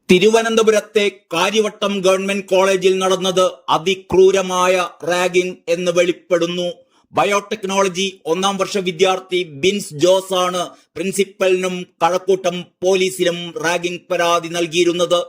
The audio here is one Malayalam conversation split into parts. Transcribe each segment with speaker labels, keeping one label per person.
Speaker 1: തിരുവനന്തപുരത്തെ കാര്യവട്ടം ഗവൺമെന്റ് കോളേജിൽ നടന്നത് അതിക്രൂരമായ റാഗിംഗ് എന്ന് വെളിപ്പെടുന്നു. ബയോടെക്നോളജി 1-ാം വർഷ വിദ്യാർത്ഥി ബിൻസ് ജോസ് ആണ് പ്രിൻസിപ്പലിനും കഴക്കൂട്ടം പോലീസിലും റാഗിംഗ് പരാതി നൽകിയിരുന്നത്.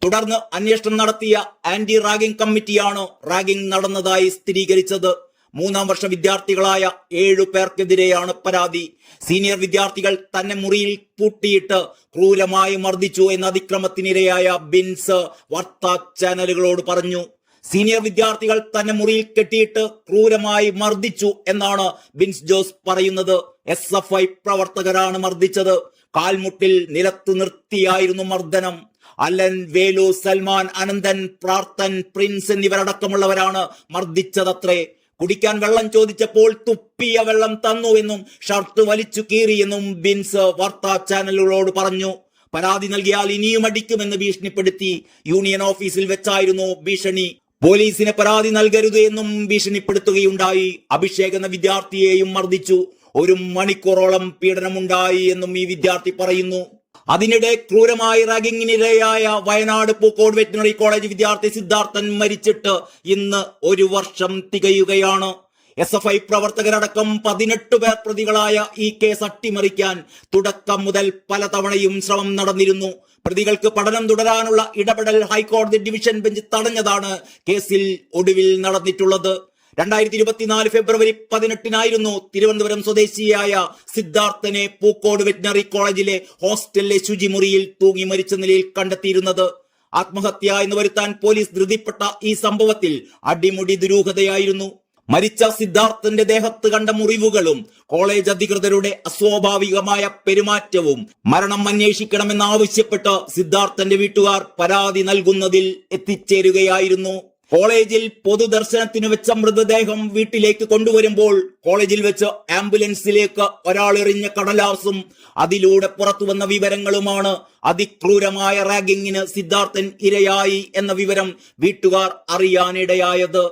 Speaker 1: തുടർന്ന് അന്വേഷണം നടത്തിയ ആന്റി റാഗിംഗ് കമ്മിറ്റിയാണ് റാഗിംഗ് നടന്നതായി സ്ഥിരീകരിച്ചത്. 3-ാം വർഷ വിദ്യാർത്ഥികളായ 7 പേർക്കെതിരെയാണ് പരാതി. സീനിയർ വിദ്യാർത്ഥികൾ തന്നെ മുറിയിൽ പൂട്ടിയിട്ട് ക്രൂരമായി മർദ്ദിച്ചു എന്ന അതിക്രമത്തിനിരയായ ബിൻസ് വാർത്താ ചാനലുകളോട് പറഞ്ഞു. സീനിയർ വിദ്യാർത്ഥികൾ തന്നെ മുറിയിൽ കെട്ടിയിട്ട് ക്രൂരമായി മർദ്ദിച്ചു എന്നാണ് ബിൻസ് ജോസ് പറയുന്നത്. SFI പ്രവർത്തകരാണ് മർദ്ദിച്ചത്. കാൽമുട്ടിൽ നിലത്തു നിർത്തിയായിരുന്നു മർദ്ദനം. അലൻ, വേലു, സൽമാൻ, അനന്തൻ, പ്രാർത്ഥൻ, പ്രിൻസ് എന്നിവരടക്കമുള്ളവരാണ് മർദ്ദിച്ചതത്രേ. കുടിക്കാൻ വെള്ളം ചോദിച്ചപ്പോൾ തുപ്പിയ വെള്ളം തന്നുവെന്നും ഷർട്ട് വലിച്ചു കീറിയെന്നും ബിൻസ് വാർത്താ ചാനലുകളോട് പറഞ്ഞു. പരാതി നൽകിയാൽ ഇനിയും അടിക്കുമെന്ന് ഭീഷണിപ്പെടുത്തി. യൂണിയൻ ഓഫീസിൽ വെച്ചായിരുന്നു ഭീഷണി. പോലീസിന് പരാതി നൽകരുത് എന്നും ഭീഷണിപ്പെടുത്തുകയുണ്ടായി. അഭിഷേക് എന്ന വിദ്യാർത്ഥിയെയും മർദ്ദിച്ചു. 1 മണിക്കൂറോളം പീഡനമുണ്ടായി എന്നും ഈ വിദ്യാർത്ഥി പറയുന്നു. അതിനിടെ ക്രൂരമായി റാഗിങ്ങിനിരയായ വയനാട് പൂക്കോട് വെറ്റിനറി കോളേജ് വിദ്യാർത്ഥി സിദ്ധാർത്ഥൻ മരിച്ചിട്ട് ഇന്ന് 1 വർഷം തികയുകയാണ്. SFI പ്രവർത്തകരടക്കം 18 പേർ പ്രതികളായ ഈ കേസ് അട്ടിമറിക്കാൻ തുടക്കം മുതൽ പലതവണയും ശ്രമം നടന്നിരുന്നു. പ്രതികൾക്ക് പഠനം തുടരാനുള്ള ഇടപെടൽ ഹൈക്കോടതി ഡിവിഷൻ ബെഞ്ച് തടഞ്ഞതാണ് കേസിൽ ഒടുവിൽ നടന്നിട്ടുള്ളത്. 2024 ഫെബ്രുവരി 18-നായിരുന്നു തിരുവനന്തപുരം സ്വദേശിയായ സിദ്ധാർത്ഥനെ പൂക്കോട് വെറ്റിനറി കോളേജിലെ ഹോസ്റ്റലിലെ ശുചിമുറിയിൽ തൂങ്ങി മരിച്ച നിലയിൽ കണ്ടെത്തിയിരുന്നത്. ആത്മഹത്യ എന്ന് വരുത്താൻ പോലീസ് ധൃതിപ്പെട്ട ഈ സംഭവത്തിൽ അടിമുടി ദുരൂഹതയായിരുന്നു. മരിച്ച സിദ്ധാർത്ഥന്റെ ദേഹത്ത് കണ്ട മുറിവുകളും കോളേജ് അധികൃതരുടെ അസ്വാഭാവികമായ പെരുമാറ്റവും മരണം അന്വേഷിക്കണമെന്നാവശ്യപ്പെട്ട് സിദ്ധാർത്ഥന്റെ വീട്ടുകാർ പരാതി നൽകുന്നതിൽ എത്തിച്ചേരുകയായിരുന്നു. കോളേജിൽ പൊതുദർശനത്തിന് വെച്ച മൃതദേഹം വീട്ടിലേക്ക് കൊണ്ടുവരുമ്പോൾ കോളേജിൽ വെച്ച് ആംബുലൻസിലേക്ക് ഒരാൾ എറിഞ്ഞ കടലാസും അതിലൂടെ പുറത്തു വന്ന വിവരങ്ങളുമാണ് അതിക്രൂരമായ റാഗിങ്ങിന് സിദ്ധാർത്ഥൻ ഇരയായി എന്ന വിവരം വീട്ടുകാർ അറിയാനിടയായത്.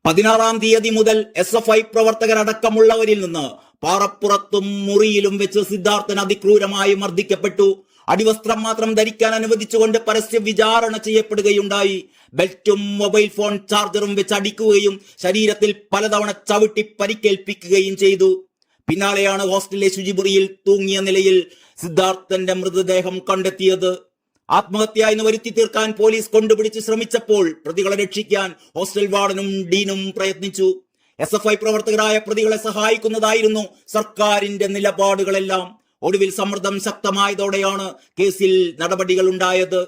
Speaker 1: 16-ാം തീയതി മുതൽ SFI പ്രവർത്തകരടക്കമുള്ളവരിൽ നിന്ന് പാറപ്പുറത്തും മുറിയിലും വെച്ച് സിദ്ധാർത്ഥൻ അതിക്രൂരമായി മർദ്ദിക്കപ്പെട്ടു. അടിവസ്ത്രം മാത്രം ധരിക്കാൻ അനുവദിച്ചുകൊണ്ട് പരസ്യ വിചാരണ ചെയ്യപ്പെടുകയുണ്ടായി. ബെൽറ്റും മൊബൈൽ ഫോൺ ചാർജറും വെച്ച് അടിക്കുകയും ശരീരത്തിൽ പലതവണ ചവിട്ടി പരിക്കേൽപ്പിക്കുകയും ചെയ്തു. പിന്നാലെയാണ് ഹോസ്റ്റലിലെ ശുചിമുറിയിൽ തൂങ്ങിയ നിലയിൽ സിദ്ധാർത്ഥന്റെ മൃതദേഹം കണ്ടെത്തിയത്. ആത്മഹത്യ എന്ന് വരുത്തി തീർക്കാൻ പോലീസ് കൊണ്ടുപിടിച്ച് ശ്രമിച്ചപ്പോൾ പ്രതികളെ രക്ഷിക്കാൻ ഹോസ്റ്റൽ വാർഡനും ഡീനും പ്രയത്നിച്ചു. SFI പ്രവർത്തകരായ പ്രതികളെ സഹായിക്കുന്നതായിരുന്നു സർക്കാരിന്റെ നിലപാടുകളെല്ലാം. ഒടുവിൽ സമ്മർദ്ദം ശക്തമായതോടെയാണ് കേസിൽ നടപടികൾ ഉണ്ടായത്.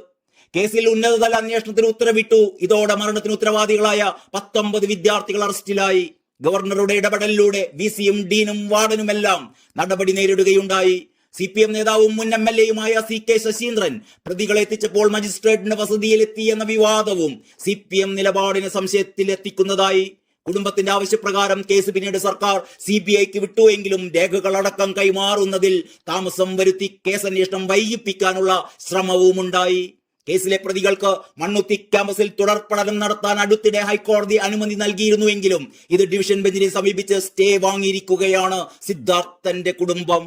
Speaker 1: കേസിൽ ഉന്നതതല അന്വേഷണത്തിന് ഉത്തരവിട്ടു. ഇതോടെ മരണത്തിന് ഉത്തരവാദികളായ 19 വിദ്യാർത്ഥികൾ അറസ്റ്റിലായി. ഗവർണറുടെ ഇടപെടലിലൂടെ VCയും ഡീനും വാർഡനുമെല്ലാം നടപടി നേരിടുകയുണ്ടായി. CPM നേതാവും മുൻ MLAയുമായ CK ശശീന്ദ്രൻ പ്രതികളെ എത്തിച്ചപ്പോൾ മജിസ്ട്രേറ്റിന്റെ വസതിയിലെത്തി എന്ന വിവാദവും CPM നിലപാടിനെ സംശയത്തിലെത്തിക്കുന്നതായി. കുടുംബത്തിന്റെ ആവശ്യപ്രകാരം കേസ് പിന്നീട് സർക്കാർ CBIക്ക് വിട്ടുവെങ്കിലും രേഖകളടക്കം കൈമാറുന്നതിൽ താമസം വരുത്തി കേസന്വേഷണം വൈകിപ്പിക്കാനുള്ള ശ്രമവുമുണ്ടായി. കേസിലെ പ്രതികൾക്ക് മണ്ണുത്തി ക്യാമ്പസിൽ തുടർ പഠനം നടത്താൻ അടുത്തിടെ ഹൈക്കോടതി അനുമതി നൽകിയിരുന്നുവെങ്കിലും ഇത് ഡിവിഷൻ ബെഞ്ചിനെ സമീപിച്ച് സ്റ്റേ വാങ്ങിയിരിക്കുകയാണ് സിദ്ധാർത്ഥന്റെ കുടുംബം.